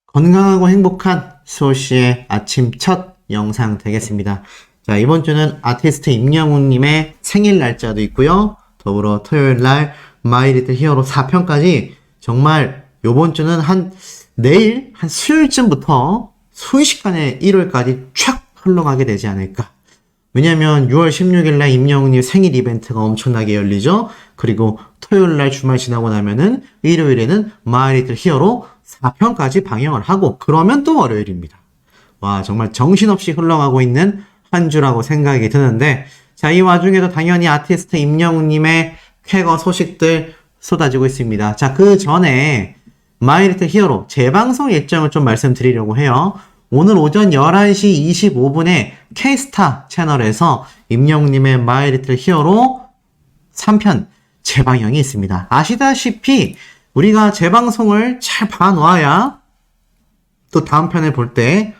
건강하고 행복한 수호씨의 아침 첫 영상 되겠습니다. 자, 이번 주는 아티스트 임영웅님의 생일 날짜도 있고요. 더불어 토요일날 마이리틀 히어로 4편까지 정말 요번 주는 내일 한 수요일쯤부터 순식간에 1월까지 촥 흘러가게 되지 않을까. 왜냐면 6월 16일날 임영웅님 생일 이벤트가 엄청나게 열리죠. 그리고 토요일날 주말 지나고 나면은 일요일에는 마이리틀 히어로 4편까지 방영을 하고 그러면 또 월요일입니다. 와, 정말 정신없이 흘러가고 있는 한 주라고 생각이 드는데, 자, 이 와중에도 당연히 아티스트 임영웅님의 쾌거 소식들 쏟아지고 있습니다. 자, 그 전에 마이리틀 히어로 재방송 일정을 좀 말씀드리려고 해요. 오늘 오전 11시 25분에 K스타 채널에서 임영웅님의 마이리틀 히어로 3편 재방영이 있습니다. 아시다시피 우리가 재방송을 잘 봐놓아야 또 다음 편을 볼 때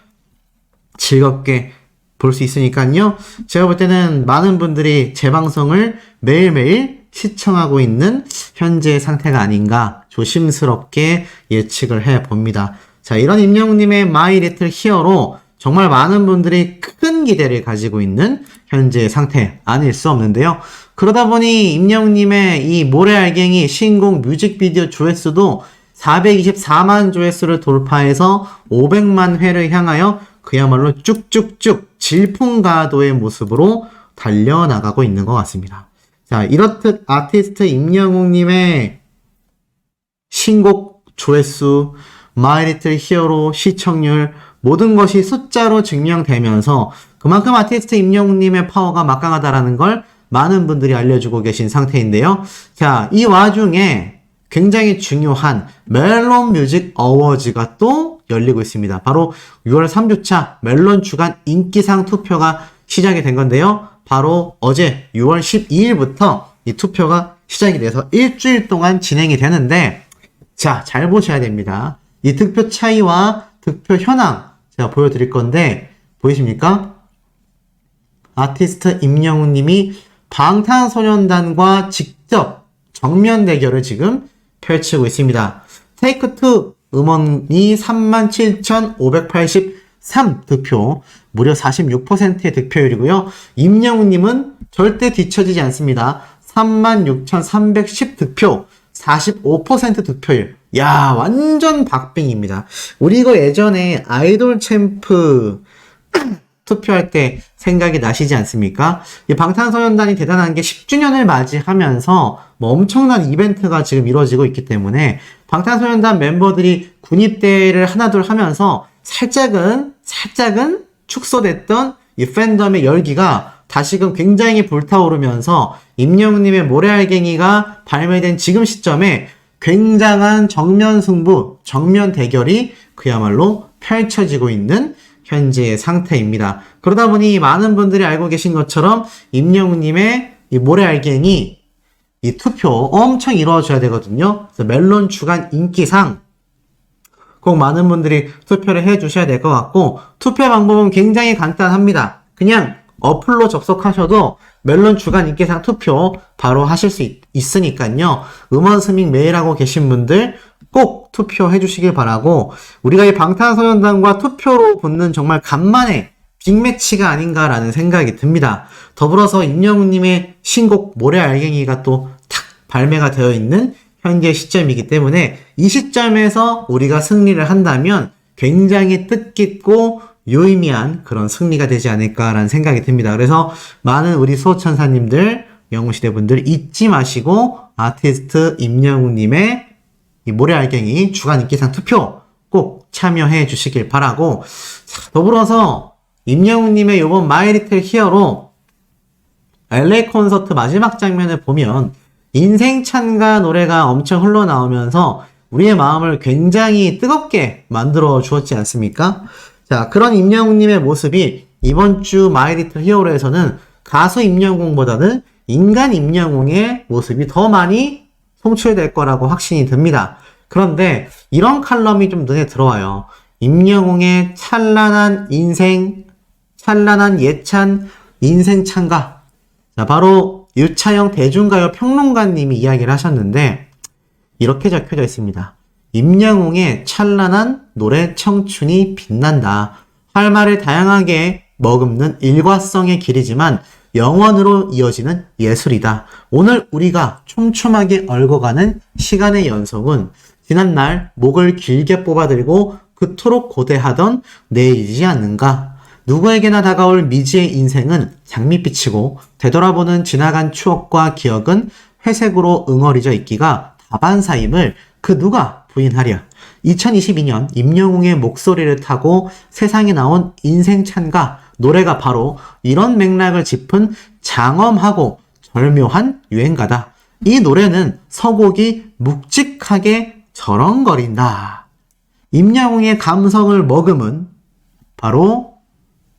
즐겁게 볼 수 있으니까요. 제가 볼 때는 많은 분들이 재방송을 매일매일 시청하고 있는 현재의 상태가 아닌가 조심스럽게 예측을 해봅니다. 자, 이런 임영웅님의 마이 리틀 히어로 정말 많은 분들이 큰 기대를 가지고 있는 현재의 상태 아닐 수 없는데요. 그러다 보니 임영웅님의 이 모래알갱이 신곡 뮤직비디오 조회수도 424만 조회수를 돌파해서 500만 회를 향하여 그야말로 쭉쭉쭉 질풍가도의 모습으로 달려나가고 있는 것 같습니다. 자, 이렇듯 아티스트 임영웅님의 신곡 조회수, 마이 리틀 히어로 시청률 모든 것이 숫자로 증명되면서 그만큼 아티스트 임영웅님의 파워가 막강하다라는 걸 많은 분들이 알려주고 계신 상태인데요. 자, 이 와중에 굉장히 중요한 멜론 뮤직 어워즈가 또 열리고 있습니다. 바로 6월 3주차 멜론 주간 인기상 투표가 시작이 된 건데요. 바로 어제 6월 12일부터 이 투표가 시작이 돼서 일주일 동안 진행이 되는데, 자, 잘 보셔야 됩니다. 이 득표 차이와 득표 현황 제가 보여드릴 건데 보이십니까? 아티스트 임영웅님이 방탄소년단과 직접 정면 대결을 지금 펼치고 있습니다. 테이크2 음원이 37,583 득표, 무려 46%의 득표율이고요. 임영웅님은 절대 뒤처지지 않습니다. 36,310 득표, 45% 득표율. 야, 완전 박빙입니다. 우리 이거 예전에 아이돌 챔프 투표할 때 생각이 나시지 않습니까? 이 방탄소년단이 대단한 게 10주년을 맞이하면서 뭐 엄청난 이벤트가 지금 이루어지고 있기 때문에 방탄소년단 멤버들이 군입대를 하나둘 하면서 살짝은 축소됐던 이 팬덤의 열기가 다시금 굉장히 불타오르면서 임영웅님의 모래알갱이가 발매된 지금 시점에 굉장한 정면 승부, 정면 대결이 그야말로 펼쳐지고 있는 현재의 상태입니다. 그러다 보니 많은 분들이 알고 계신 것처럼 임영웅님의 이 모래알갱이 이 투표 엄청 이루어져야 되거든요. 그래서 멜론 주간 인기상 꼭 많은 분들이 투표를 해주셔야 될 것 같고, 투표 방법은 굉장히 간단합니다. 그냥 어플로 접속하셔도 멜론 주간 인기상 투표 바로 하실 수 있으니까요. 음원 스밍 매일 하고 계신 분들 꼭 투표해 주시길 바라고, 우리가 이 방탄소년단과 투표로 붙는 정말 간만에 빅매치가 아닌가라는 생각이 듭니다. 더불어서 임영웅님의 신곡 모래알갱이가 또 탁 발매가 되어 있는 현재 시점이기 때문에 이 시점에서 우리가 승리를 한다면 굉장히 뜻깊고 유의미한 그런 승리가 되지 않을까라는 생각이 듭니다. 그래서 많은 우리 수호천사님들, 영웅시대분들 잊지 마시고 아티스트 임영웅님의 이 모래알갱이 주간 인기상 투표 꼭 참여해 주시길 바라고, 더불어서 임영웅님의 이번 마이 리틀 히어로 LA 콘서트 마지막 장면을 보면 인생 찬가 노래가 엄청 흘러나오면서 우리의 마음을 굉장히 뜨겁게 만들어 주었지 않습니까? 자, 그런 임영웅님의 모습이 이번 주 마이 리틀 히어로에서는 가수 임영웅보다는 인간 임영웅의 모습이 더 많이 송출될 거라고 확신이 듭니다. 그런데 이런 칼럼이 좀 눈에 들어와요. 임영웅의 찬란한 인생, 찬란한 예찬 인생 찬가. 자, 바로 유차영 대중가요 평론가님이 이야기를 하셨는데 이렇게 적혀져 있습니다. 임영웅의 찬란한 노래 청춘이 빛난다. 할 말을 다양하게 머금는 일과성의 길이지만 영원으로 이어지는 예술이다. 오늘 우리가 촘촘하게 얽어가는 시간의 연속은 지난날 목을 길게 뽑아들고 그토록 고대하던 내일이지 않는가. 누구에게나 다가올 미지의 인생은 장밋빛이고 되돌아보는 지나간 추억과 기억은 회색으로 응어리져 있기가 다반사임을 그 누가 부인하랴. 2022년 임영웅의 목소리를 타고 세상에 나온 인생찬가 노래가 바로 이런 맥락을 짚은 장엄하고 절묘한 유행가다. 이 노래는 서곡이 묵직하게 저렁거린다. 임영웅의 감성을 머금은 바로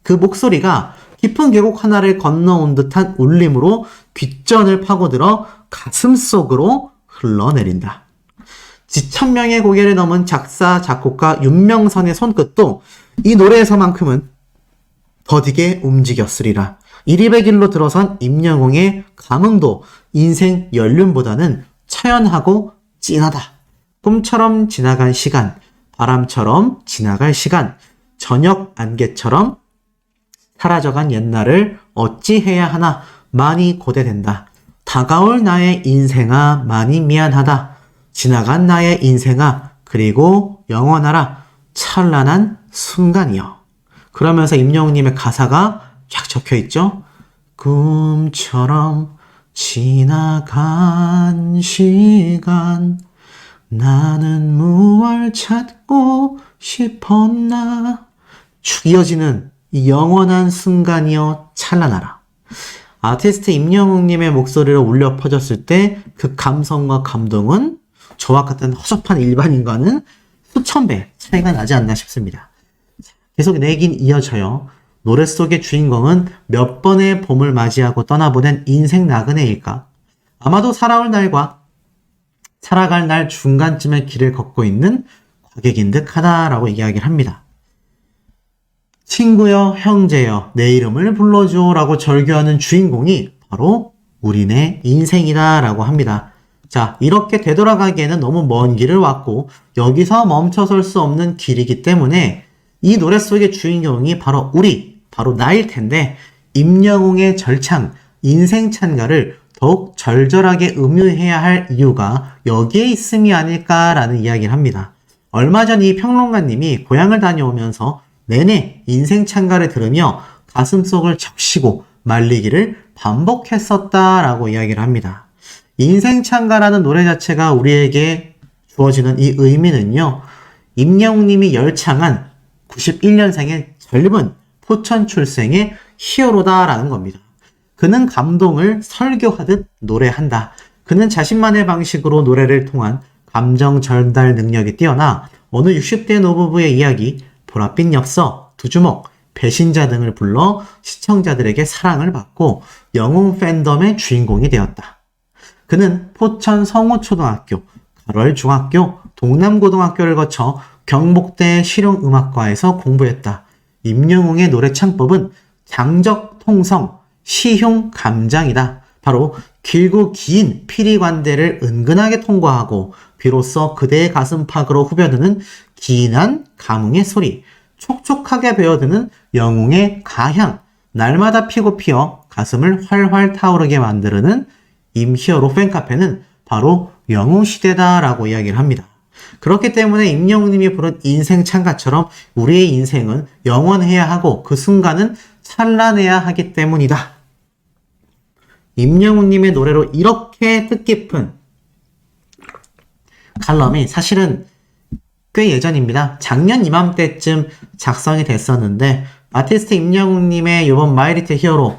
그 목소리가 깊은 계곡 하나를 건너온 듯한 울림으로 귓전을 파고들어 가슴 속으로 흘러내린다. 지천명의 고개를 넘은 작사, 작곡가 윤명선의 손끝도 이 노래에서만큼은 더디게 움직였으리라. 이리백일로 들어선 임영웅의 감흥도 인생 연륜보다는 처연하고 진하다. 꿈처럼 지나간 시간, 바람처럼 지나갈 시간, 저녁 안개처럼 사라져간 옛날을 어찌해야 하나 많이 고대된다. 다가올 나의 인생아 많이 미안하다. 지나간 나의 인생아 그리고 영원하라. 찬란한 순간이여. 그러면서 임영웅님의 가사가 쫙 적혀있죠. 꿈처럼 지나간 시간 나는 무얼 찾고 싶었나. 축 이어지는 이 영원한 순간이여 찬란하라. 아티스트 임영웅님의 목소리로 울려 퍼졌을 때 그 감성과 감동은 저와 같은 허접한 일반인과는 수천 배 차이가 나지 않나 싶습니다. 계속 내긴 이어져요. 노래 속의 주인공은 몇 번의 봄을 맞이하고 떠나보낸 인생 나그네일까? 아마도 살아갈 날 중간쯤의 길을 걷고 있는 과객인 듯 하다라고 이야기를 합니다. 친구여, 형제여, 내 이름을 불러줘 라고 절규하는 주인공이 바로 우리네 인생이다 라고 합니다. 자, 이렇게 되돌아가기에는 너무 먼 길을 왔고 여기서 멈춰설 수 없는 길이기 때문에 이 노래 속의 주인공이 바로 바로 나일 텐데 임영웅의 절창, 인생 찬가를 더욱 절절하게 음유해야 할 이유가 여기에 있음이 아닐까라는 이야기를 합니다. 얼마 전 이 평론가님이 고향을 다녀오면서 내내 인생 찬가를 들으며 가슴속을 적시고 말리기를 반복했었다라고 이야기를 합니다. 인생 찬가라는 노래 자체가 우리에게 주어지는 이 의미는요. 임영웅님이 열창한 91년생의 젊은 포천 출생의 히어로다라는 겁니다. 그는 감동을 설교하듯 노래한다. 그는 자신만의 방식으로 노래를 통한 감정 전달 능력이 뛰어나 어느 60대 노부부의 이야기, 보랏빛 엽서, 두주먹, 배신자 등을 불러 시청자들에게 사랑을 받고 영웅 팬덤의 주인공이 되었다. 그는 포천 성우초등학교, 가월중학교, 동남고등학교를 거쳐 경복대 실용음악과에서 공부했다. 임영웅의 노래 창법은 장적 통성, 시흉 감장이다. 바로 길고 긴 피리관대를 은근하게 통과하고 비로소 그대의 가슴팍으로 후벼드는 긴한 감흥의 소리, 촉촉하게 배어드는 영웅의 가향, 날마다 피고 피어 가슴을 활활 타오르게 만드는 임히어로 팬카페는 바로 영웅시대다라고 이야기를 합니다. 그렇기 때문에 임영웅님이 부른 인생 찬가처럼 우리의 인생은 영원해야 하고 그 순간은 찬란해야 하기 때문이다. 임영웅님의 노래로 이렇게 뜻깊은 칼럼이 사실은 꽤 예전입니다. 작년 이맘때쯤 작성이 됐었는데 아티스트 임영웅님의 이번 마이리트 히어로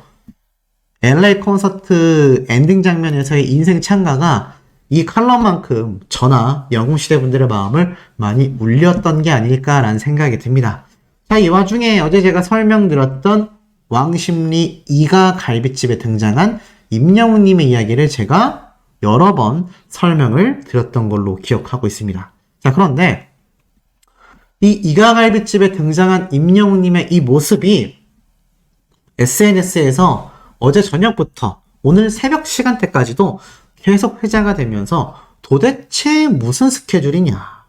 LA 콘서트 엔딩 장면에서의 인생 찬가가 이 칼럼만큼 저나 영웅시대 분들의 마음을 많이 울렸던 게 아닐까라는 생각이 듭니다. 자, 이 와중에 어제 제가 설명드렸던 왕십리 이가 갈비집에 등장한 임영웅님의 이야기를 제가 여러 번 설명을 드렸던 걸로 기억하고 있습니다. 자, 그런데 이 이가갈비집에 등장한 임영웅님의 이 모습이 SNS에서 어제 저녁부터 오늘 새벽 시간대까지도 계속 회자가 되면서 도대체 무슨 스케줄이냐?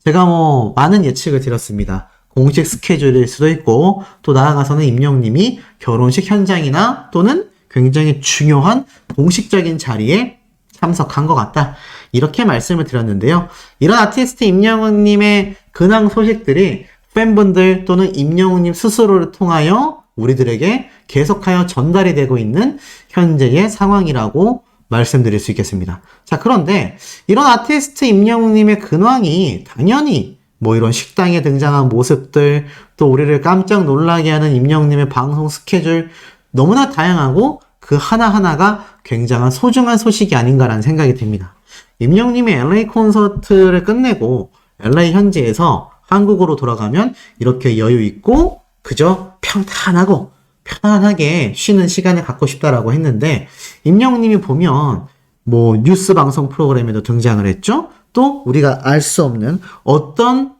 제가 뭐 많은 예측을 드렸습니다. 공식 스케줄일 수도 있고 또 나아가서는 임영웅님이 결혼식 현장이나 또는 굉장히 중요한 공식적인 자리에 참석한 것 같다. 이렇게 말씀을 드렸는데요. 이런 아티스트 임영웅님의 근황 소식들이 팬분들 또는 임영웅님 스스로를 통하여 우리들에게 계속하여 전달이 되고 있는 현재의 상황이라고 말씀드릴 수 있겠습니다. 자, 그런데 이런 아티스트 임영웅님의 근황이 당연히 뭐 이런 식당에 등장한 모습들, 또 우리를 깜짝 놀라게 하는 임영웅님의 방송 스케줄 너무나 다양하고 그 하나하나가 굉장한 소중한 소식이 아닌가라는 생각이 듭니다. 임영웅님이 LA 콘서트를 끝내고 LA 현지에서 한국으로 돌아가면 이렇게 여유 있고 그저 평탄하고 편안하게 쉬는 시간을 갖고 싶다라고 했는데 임영웅님이 보면 뭐 뉴스 방송 프로그램에도 등장을 했죠. 또 우리가 알 수 없는 어떤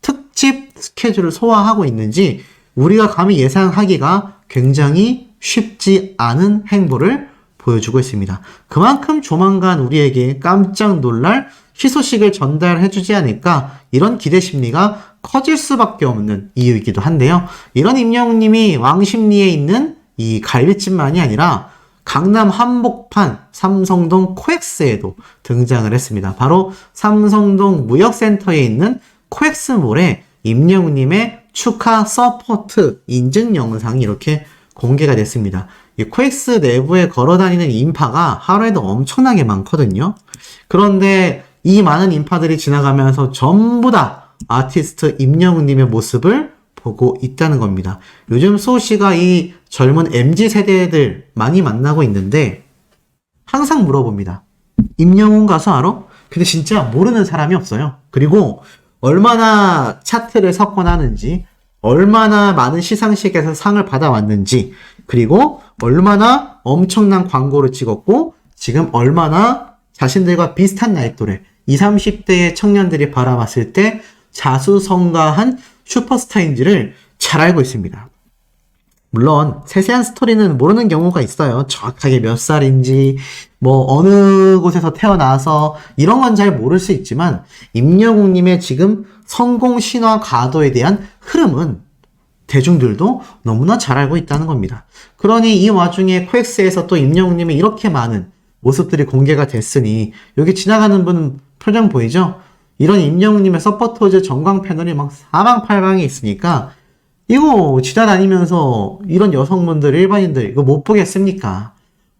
특집 스케줄을 소화하고 있는지 우리가 감히 예상하기가 굉장히 쉽지 않은 행보를 보여주고 있습니다. 그만큼 조만간 우리에게 깜짝 놀랄 희소식을 전달해주지 않을까 이런 기대 심리가 커질 수밖에 없는 이유이기도 한데요. 이런 임영웅님이 왕십리에 있는 이 갈비집만이 아니라 강남 한복판 삼성동 코엑스에도 등장을 했습니다. 바로 삼성동 무역센터에 있는 코엑스몰에 임영웅님의 축하 서포트 인증 영상이 이렇게 공개가 됐습니다. 이 코엑스 내부에 걸어다니는 인파가 하루에도 엄청나게 많거든요. 그런데 이 많은 인파들이 지나가면서 전부 다 아티스트 임영웅님의 모습을 보고 있다는 겁니다. 요즘 소씨가 이 젊은 MZ세대들 많이 만나고 있는데 항상 물어봅니다. 임영웅 가수 알아? 근데 진짜 모르는 사람이 없어요. 그리고 얼마나 차트를 석권하는지, 얼마나 많은 시상식에서 상을 받아왔는지, 그리고 얼마나 엄청난 광고를 찍었고 지금 얼마나 자신들과 비슷한 나이 또래 20, 30대의 청년들이 바라봤을 때 자수성가한 슈퍼스타인지를 잘 알고 있습니다. 물론 세세한 스토리는 모르는 경우가 있어요. 정확하게 몇 살인지 뭐 어느 곳에서 태어나서 이런 건 잘 모를 수 있지만 임영웅님의 지금 성공 신화 가도에 대한 흐름은 대중들도 너무나 잘 알고 있다는 겁니다. 그러니 이 와중에 코엑스에서 또 임영웅님의 이렇게 많은 모습들이 공개가 됐으니 여기 지나가는 분 표정 보이죠? 이런 임영웅님의 서포터즈 전광 패널이 막 사방팔방에 있으니까 이거 지나다니면서 이런 여성분들, 일반인들 이거 못 보겠습니까?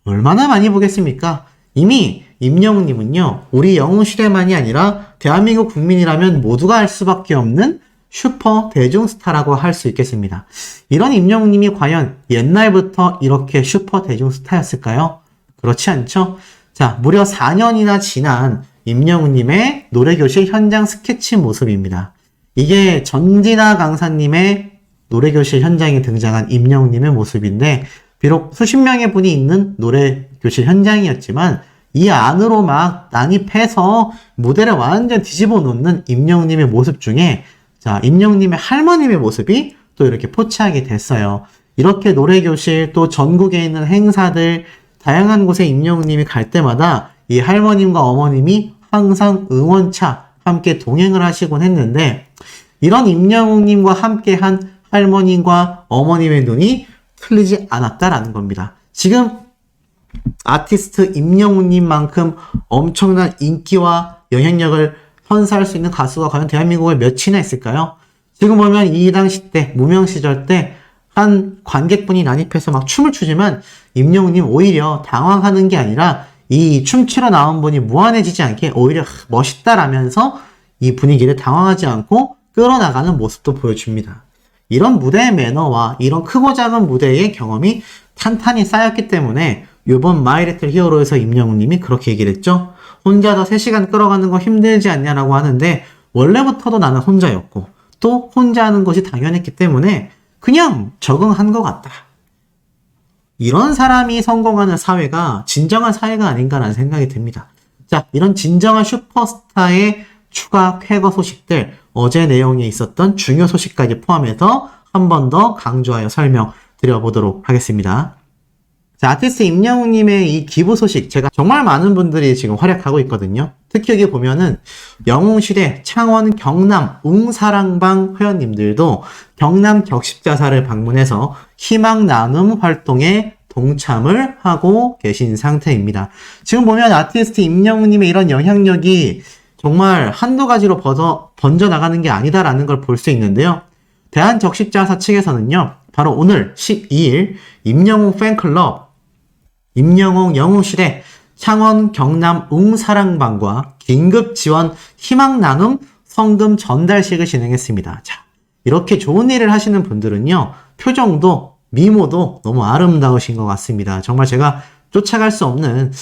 얼마나 많이 보겠습니까? 이미 임영웅님은요, 우리 영웅시대만이 아니라 대한민국 국민이라면 모두가 알 수밖에 없는 슈퍼 대중스타라고 할 수 있겠습니다. 이런 임영웅님이 과연 옛날부터 이렇게 슈퍼 대중스타였을까요? 그렇지 않죠? 자, 무려 4년이나 지난 임영웅님의 노래교실 현장 스케치 모습입니다. 이게 전진아 강사님의 노래교실 현장에 등장한 임영웅님의 모습인데 비록 수십 명의 분이 있는 노래교실 현장이었지만 이 안으로 막 난입해서 무대를 완전 뒤집어 놓는 임영웅님의 모습 중에 자, 임영웅님의 할머님의 모습이 또 이렇게 포착이 됐어요. 이렇게 노래교실 또 전국에 있는 행사들 다양한 곳에 임영웅님이 갈 때마다 이 할머님과 어머님이 항상 응원차 함께 동행을 하시곤 했는데 이런 임영웅님과 함께한 할머님과 어머님의 눈이 틀리지 않았다라는 겁니다. 지금 아티스트 임영웅님만큼 엄청난 인기와 영향력을 선사할 수 있는 가수가 과연 대한민국에 몇이나 있을까요? 지금 보면 이 당시 때 무명 시절 때 한 관객분이 난입해서 막 춤을 추지만 임영웅님 오히려 당황하는 게 아니라 이 춤추러 나온 분이 무안해지지 않게 오히려 멋있다라면서 이 분위기를 당황하지 않고 끌어나가는 모습도 보여줍니다. 이런 무대의 매너와 이런 크고 작은 무대의 경험이 탄탄히 쌓였기 때문에 이번 마이 리틀 히어로에서 임영웅님이 그렇게 얘기를 했죠. 혼자서 3시간 끌어가는 거 힘들지 않냐라고 하는데 원래부터도 나는 혼자였고 또 혼자 하는 것이 당연했기 때문에 그냥 적응한 것 같다. 이런 사람이 성공하는 사회가 진정한 사회가 아닌가라는 생각이 듭니다. 자, 이런 진정한 슈퍼스타의 추가 쾌거 소식들, 어제 내용에 있었던 중요 소식까지 포함해서 한 번 더 강조하여 설명드려보도록 하겠습니다. 자, 아티스트 임영웅님의 이 기부 소식, 제가 정말 많은 분들이 지금 활약하고 있거든요. 특히 여기 보면은 영웅시대, 창원, 경남, 웅사랑방 회원님들도 경남 격십자사를 방문해서 희망 나눔 활동에 동참을 하고 계신 상태입니다. 지금 보면 아티스트 임영웅님의 이런 영향력이 정말 한두 가지로 번져 나가는 게 아니다라는 걸 볼 수 있는데요. 대한적십자사 측에서는요, 바로 오늘 12일 임영웅 팬클럽, 임영웅 영웅시대, 창원 경남 웅사랑방과 긴급 지원 희망 나눔 성금 전달식을 진행했습니다. 자, 이렇게 좋은 일을 하시는 분들은요, 표정도 미모도 너무 아름다우신 것 같습니다. 정말 제가 쫓아갈 수 없는,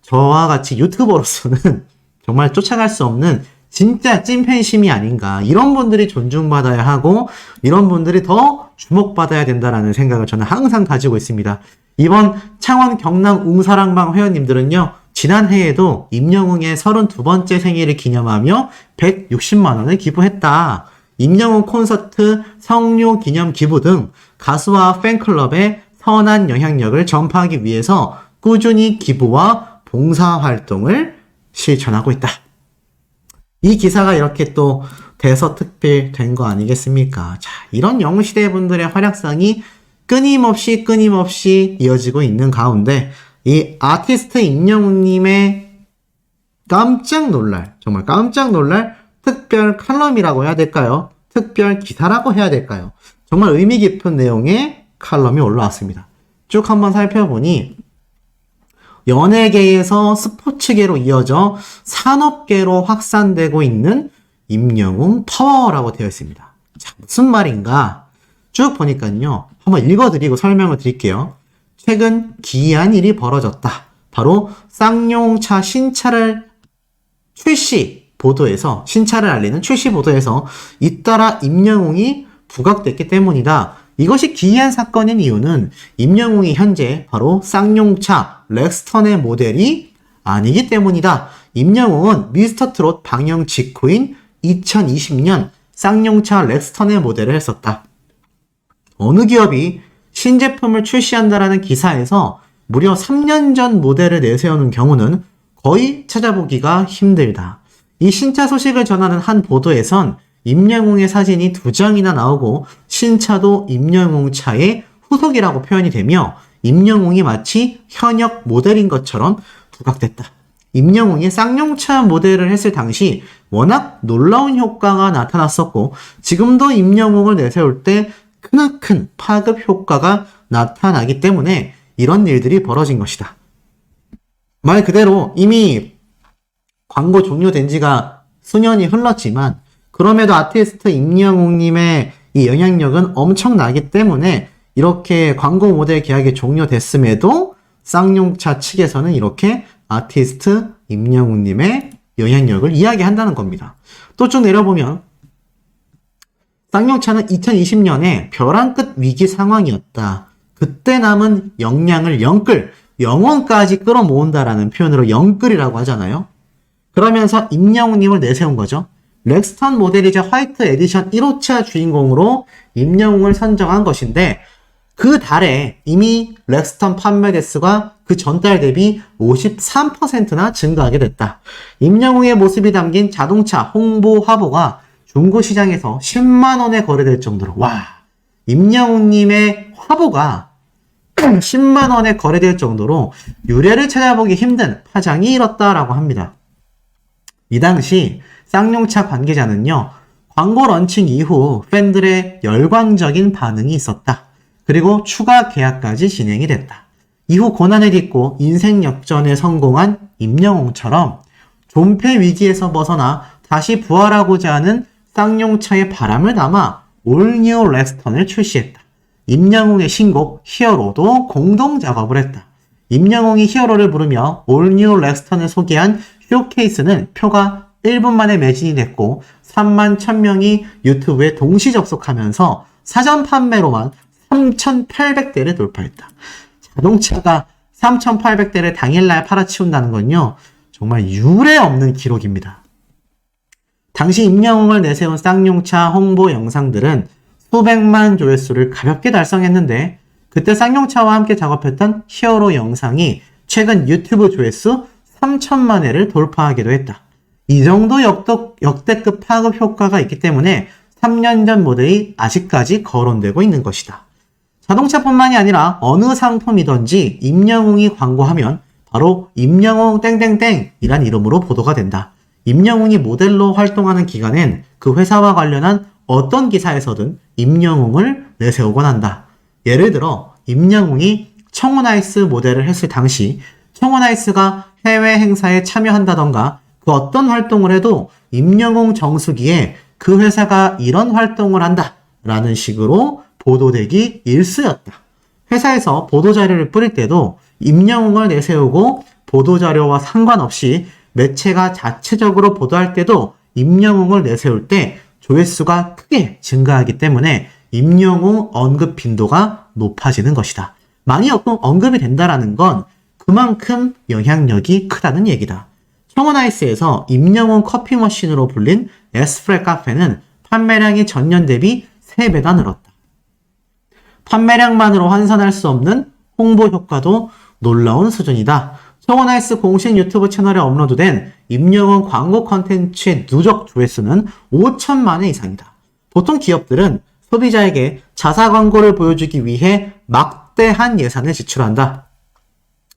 저와 같이 유튜버로서는 정말 쫓아갈 수 없는 진짜 찐팬심이 아닌가. 이런 분들이 존중받아야 하고 이런 분들이 더 주목받아야 된다라는 생각을 저는 항상 가지고 있습니다. 이번 창원 경남 웅사랑방 회원님들은요, 지난해에도 임영웅의 32번째 생일을 기념하며 160만 원을 기부했다. 임영웅 콘서트 성료 기념 기부 등 가수와 팬클럽의 선한 영향력을 전파하기 위해서 꾸준히 기부와 봉사활동을 실천하고 있다. 이 기사가 이렇게 또 대서특필 된 거 아니겠습니까? 자, 이런 영웅시대 분들의 활약상이 끊임없이 이어지고 있는 가운데 이 아티스트 임영웅님의 정말 깜짝 놀랄 특별 칼럼이라고 해야 될까요? 특별 기사라고 해야 될까요? 정말 의미 깊은 내용의 칼럼이 올라왔습니다. 쭉 한번 살펴보니 연예계에서 스포츠계로 이어져 산업계로 확산되고 있는 임영웅 파워라고 되어 있습니다. 자, 무슨 말인가? 쭉 보니까요, 한번 읽어드리고 설명을 드릴게요. 최근 기이한 일이 벌어졌다. 바로 쌍용차 신차를 알리는 출시 보도에서 잇따라 임영웅이 부각됐기 때문이다. 이것이 기이한 사건인 이유는 임영웅이 현재 바로 쌍용차 렉스턴의 모델이 아니기 때문이다. 임영웅은 미스터트롯 방영 직후인 2020년 쌍용차 렉스턴의 모델을 했었다. 어느 기업이 신제품을 출시한다라는 기사에서 무려 3년 전 모델을 내세우는 경우는 거의 찾아보기가 힘들다. 이 신차 소식을 전하는 한 보도에선 임영웅의 사진이 2장이나 나오고 신차도 임영웅 차의 후속이라고 표현이 되며 임영웅이 마치 현역 모델인 것처럼 부각됐다. 임영웅이 쌍용차 모델을 했을 당시 워낙 놀라운 효과가 나타났었고 지금도 임영웅을 내세울 때 크나큰 파급 효과가 나타나기 때문에 이런 일들이 벌어진 것이다. 말 그대로 이미 광고 종료된 지가 수년이 흘렀지만 그럼에도 아티스트 임영웅님의 이 영향력은 엄청나기 때문에 이렇게 광고 모델 계약이 종료됐음에도 쌍용차 측에서는 이렇게 아티스트 임영웅님의 영향력을 이야기한다는 겁니다. 또 쭉 내려보면 쌍용차는 2020년에 벼랑 끝 위기 상황이었다. 그때 남은 역량을 영원까지 끌어모은다라는 표현으로 영끌이라고 하잖아요. 그러면서 임영웅님을 내세운 거죠. 렉스턴 모델이자 화이트 에디션 1호차 주인공으로 임영웅을 선정한 것인데 그 달에 이미 렉스턴 판매 대수가 그 전달 대비 53%나 증가하게 됐다. 임영웅의 모습이 담긴 자동차 홍보 화보가 중고시장에서 10만 원에 거래될 정도로 임영웅님의 화보가 10만 원에 거래될 정도로 유래를 찾아보기 힘든 파장이 일었다라고 합니다. 이 당시 쌍용차 관계자는요, 광고 런칭 이후 팬들의 열광적인 반응이 있었다. 그리고 추가 계약까지 진행이 됐다. 이후 고난을 딛고 인생 역전에 성공한 임영웅처럼 존폐 위기에서 벗어나 다시 부활하고자 하는 쌍용차의 바람을 담아 올뉴 렉스턴을 출시했다. 임영웅의 신곡 히어로도 공동 작업을 했다. 임영웅이 히어로를 부르며 올뉴 렉스턴을 소개한 쇼케이스는 표가 1분 만에 매진이 됐고 3만 1000명이 유튜브에 동시 접속하면서 사전 판매로만 3,800대를 돌파했다. 자동차가 3,800대를 당일날 팔아치운다는 건요, 정말 유례 없는 기록입니다. 당시 임영웅을 내세운 쌍용차 홍보 영상들은 수백만 조회수를 가볍게 달성했는데 그때 쌍용차와 함께 작업했던 히어로 영상이 최근 유튜브 조회수 3천만 회를 돌파하기도 했다. 이 정도 역대급 파급 효과가 있기 때문에 3년 전 모델이 아직까지 거론되고 있는 것이다. 자동차뿐만이 아니라 어느 상품이든지 임영웅이 광고하면 바로 임영웅 땡땡땡이란 이름으로 보도가 된다. 임영웅이 모델로 활동하는 기간엔 그 회사와 관련한 어떤 기사에서든 임영웅을 내세우곤 한다. 예를 들어 임영웅이 청혼아이스 모델을 했을 당시 청혼아이스가 해외 행사에 참여한다던가 그 어떤 활동을 해도 임영웅 정수기에 그 회사가 이런 활동을 한다 라는 식으로 보도되기 일쑤였다. 회사에서 보도자료를 뿌릴 때도 임영웅을 내세우고 보도자료와 상관없이 매체가 자체적으로 보도할 때도 임영웅을 내세울 때 조회수가 크게 증가하기 때문에 임영웅 언급 빈도가 높아지는 것이다. 많이 언급이 된다는 건 그만큼 영향력이 크다는 얘기다. 청혼아이스에서 임영웅 커피 머신으로 불린 에스프레 카페는 판매량이 전년 대비 3배가 늘었다. 판매량만으로 환산할 수 없는 홍보 효과도 놀라운 수준이다. 청혼아이스 공식 유튜브 채널에 업로드된 임영웅 광고 컨텐츠의 누적 조회수는 5천만 회 이상이다. 보통 기업들은 소비자에게 자사 광고를 보여주기 위해 막대한 예산을 지출한다.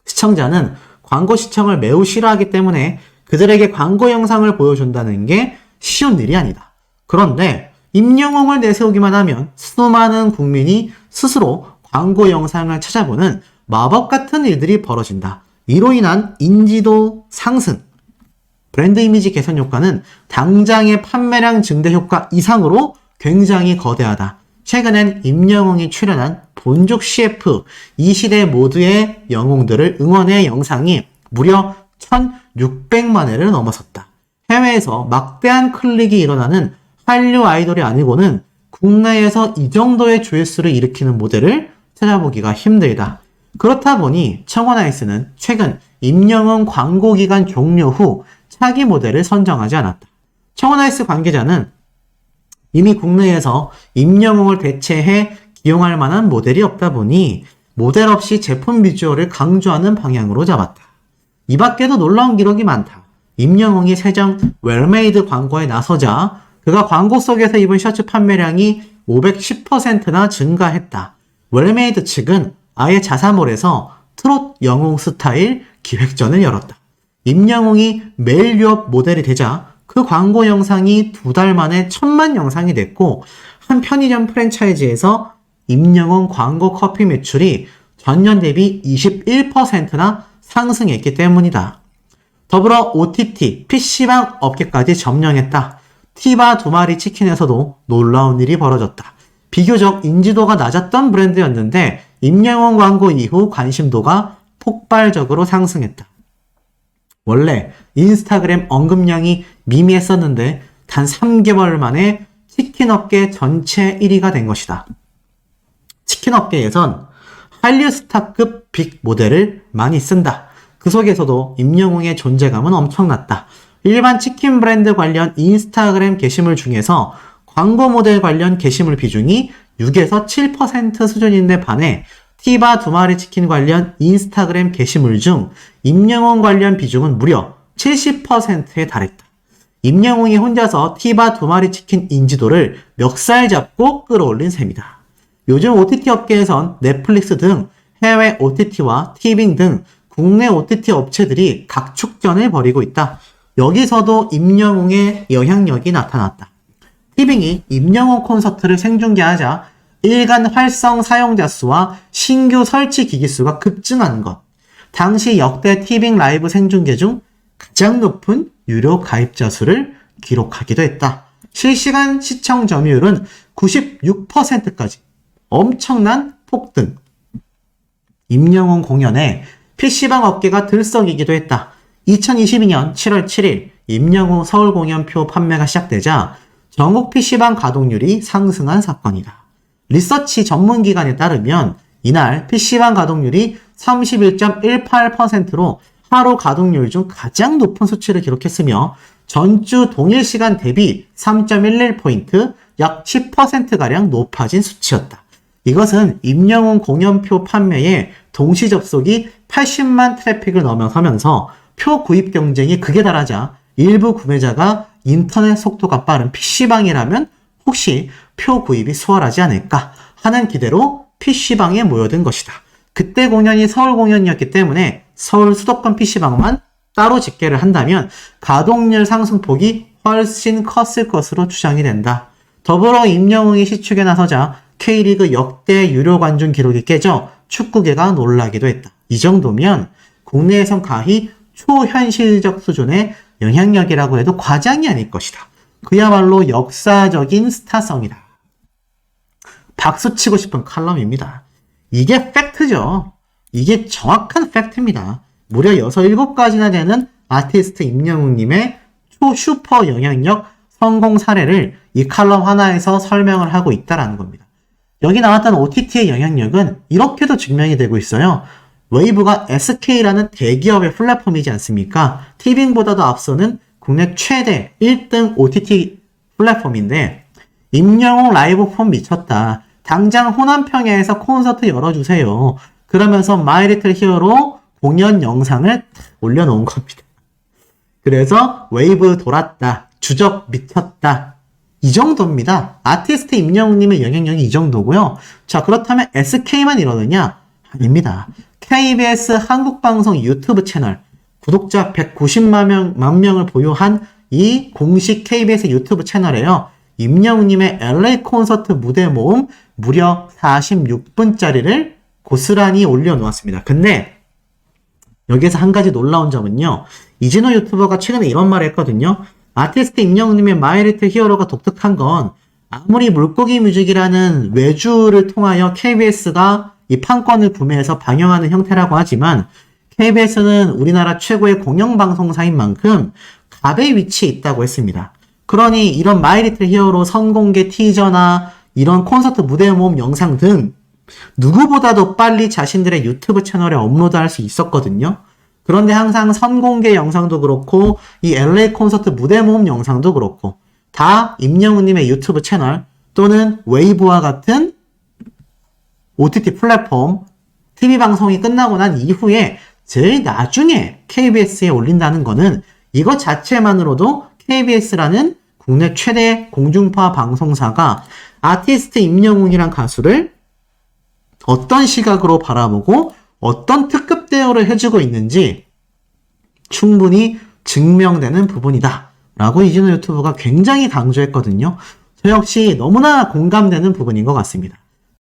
시청자는 광고 시청을 매우 싫어하기 때문에 그들에게 광고 영상을 보여준다는 게 쉬운 일이 아니다. 그런데 임영웅을 내세우기만 하면 수많은 국민이 스스로 광고 영상을 찾아보는 마법 같은 일들이 벌어진다. 이로 인한 인지도 상승, 브랜드 이미지 개선 효과는 당장의 판매량 증대 효과 이상으로 굉장히 거대하다. 최근엔 임영웅이 출연한 본죽 CF 이 시대 모두의 영웅들을 응원의 영상이 무려 1600만 회를 넘어섰다. 해외에서 막대한 클릭이 일어나는 한류 아이돌이 아니고는 국내에서 이 정도의 조회수를 일으키는 모델을 찾아보기가 힘들다. 그렇다 보니 청혼아이스는 최근 임영웅 광고 기간 종료 후 차기 모델을 선정하지 않았다. 청혼아이스 관계자는 이미 국내에서 임영웅을 대체해 기용할 만한 모델이 없다 보니 모델 없이 제품 비주얼을 강조하는 방향으로 잡았다. 이 밖에도 놀라운 기록이 많다. 임영웅이 세정 웰메이드 광고에 나서자 그가 광고 속에서 입은 셔츠 판매량이 510%나 증가했다. 웰메이드 측은 아예 자사몰에서 트롯 영웅 스타일 기획전을 열었다. 임영웅이 매일 유업 모델이 되자 그 광고 영상이 2달 만에 1000만 영상이 됐고 한 편의점 프랜차이즈에서 임영웅 광고 커피 매출이 전년 대비 21%나 상승했기 때문이다. 더불어 OTT, PC방 업계까지 점령했다. 티바 2마리 치킨에서도 놀라운 일이 벌어졌다. 비교적 인지도가 낮았던 브랜드였는데 임영웅 광고 이후 관심도가 폭발적으로 상승했다. 원래 인스타그램 언급량이 미미했었는데 단 3개월 만에 치킨업계 전체 1위가 된 것이다. 치킨업계에선 한류 스타급 빅 모델을 많이 쓴다. 그 속에서도 임영웅의 존재감은 엄청났다. 일반 치킨 브랜드 관련 인스타그램 게시물 중에서 광고 모델 관련 게시물 비중이 6에서 7% 수준인데 반해 티바 2마리 치킨 관련 인스타그램 게시물 중 임영웅 관련 비중은 무려 70%에 달했다. 임영웅이 혼자서 티바 2마리 치킨 인지도를 멱살 잡고 끌어올린 셈이다. 요즘 OTT 업계에선 넷플릭스 등 해외 OTT와 티빙 등 국내 OTT 업체들이 각축전을 벌이고 있다. 여기서도 임영웅의 영향력이 나타났다. 티빙이 임영웅 콘서트를 생중계하자 일간 활성 사용자 수와 신규 설치 기기 수가 급증한 것. 당시 역대 티빙 라이브 생중계 중 가장 높은 유료 가입자 수를 기록하기도 했다. 실시간 시청 점유율은 96%까지 엄청난 폭등. 임영웅 공연에 PC방 업계가 들썩이기도 했다. 2022년 7월 7일 임영웅 서울 공연표 판매가 시작되자 전국 PC방 가동률이 상승한 사건이다. 리서치 전문기관에 따르면 이날 PC방 가동률이 31.18%로 하루 가동률 중 가장 높은 수치를 기록했으며 전주 동일 시간 대비 3.11포인트 약 10%가량 높아진 수치였다. 이것은 임영웅 공연표 판매에 동시 접속이 80만 트래픽을 넘어서면서 표 구입 경쟁이 극에 달하자 일부 구매자가 인터넷 속도가 빠른 PC방이라면 혹시 표 구입이 수월하지 않을까 하는 기대로 PC방에 모여든 것이다. 그때 공연이 서울 공연이었기 때문에 서울 수도권 PC방만 따로 집계를 한다면 가동률 상승폭이 훨씬 컸을 것으로 추정이 된다. 더불어 임영웅이 시축에 나서자 K리그 역대 유료 관중 기록이 깨져 축구계가 놀라기도 했다. 이 정도면 국내에선 가히 초현실적 수준의 영향력이라고 해도 과장이 아닐 것이다. 그야말로 역사적인 스타성이다. 박수치고 싶은 칼럼입니다. 이게 팩트죠. 이게 정확한 팩트입니다. 무려 6, 7가지나 되는 아티스트 임영웅님의 초슈퍼 영향력 성공 사례를 이 칼럼 하나에서 설명을 하고 있다는 겁니다. 여기 나왔던 OTT의 영향력은 이렇게도 증명이 되고 있어요. 웨이브가 SK라는 대기업의 플랫폼이지 않습니까? 티빙보다도 앞서는 국내 최대 1등 OTT 플랫폼인데 임영웅 라이브 폼 미쳤다. 당장 호남평야에서 콘서트 열어주세요. 그러면서 마이 리틀 히어로 공연 영상을 올려놓은 겁니다. 그래서 웨이브 돌았다. 주적 미쳤다. 이 정도입니다. 아티스트 임영웅님의 영향력이 이 정도고요. 자, 그렇다면 SK만 이러느냐? 아닙니다. KBS 한국방송 유튜브 채널 구독자 190만 명을 보유한 이 공식 KBS 유튜브 채널에요. 임영웅님의 LA 콘서트 무대 모음 무려 46분짜리를 고스란히 올려놓았습니다. 근데 여기에서 한 가지 놀라운 점은요. 이진호 유튜버가 최근에 이런 말을 했거든요. 아티스트 임영웅님의 마이 리틀 히어로가 독특한 건 아무리 물고기 뮤직이라는 외주를 통하여 KBS가 이 판권을 구매해서 방영하는 형태라고 하지만 KBS는 우리나라 최고의 공영방송사인 만큼 갑의 위치에 있다고 했습니다. 그러니 이런 마이 리틀 히어로 선공개 티저나 이런 콘서트 무대 모음 영상 등 누구보다도 빨리 자신들의 유튜브 채널에 업로드할 수 있었거든요. 그런데 항상 선공개 영상도 그렇고 이 LA 콘서트 무대 모음 영상도 그렇고 다 임영웅님의 유튜브 채널 또는 웨이브와 같은 OTT 플랫폼 TV 방송이 끝나고 난 이후에 제일 나중에 KBS에 올린다는 거는 이것 자체만으로도 KBS라는 국내 최대 공중파 방송사가 아티스트 임영웅이란 가수를 어떤 시각으로 바라보고 어떤 특급 대우를 해주고 있는지 충분히 증명되는 부분이다 라고 이진호 유튜버가 굉장히 강조했거든요. 저 역시 너무나 공감되는 부분인 것 같습니다.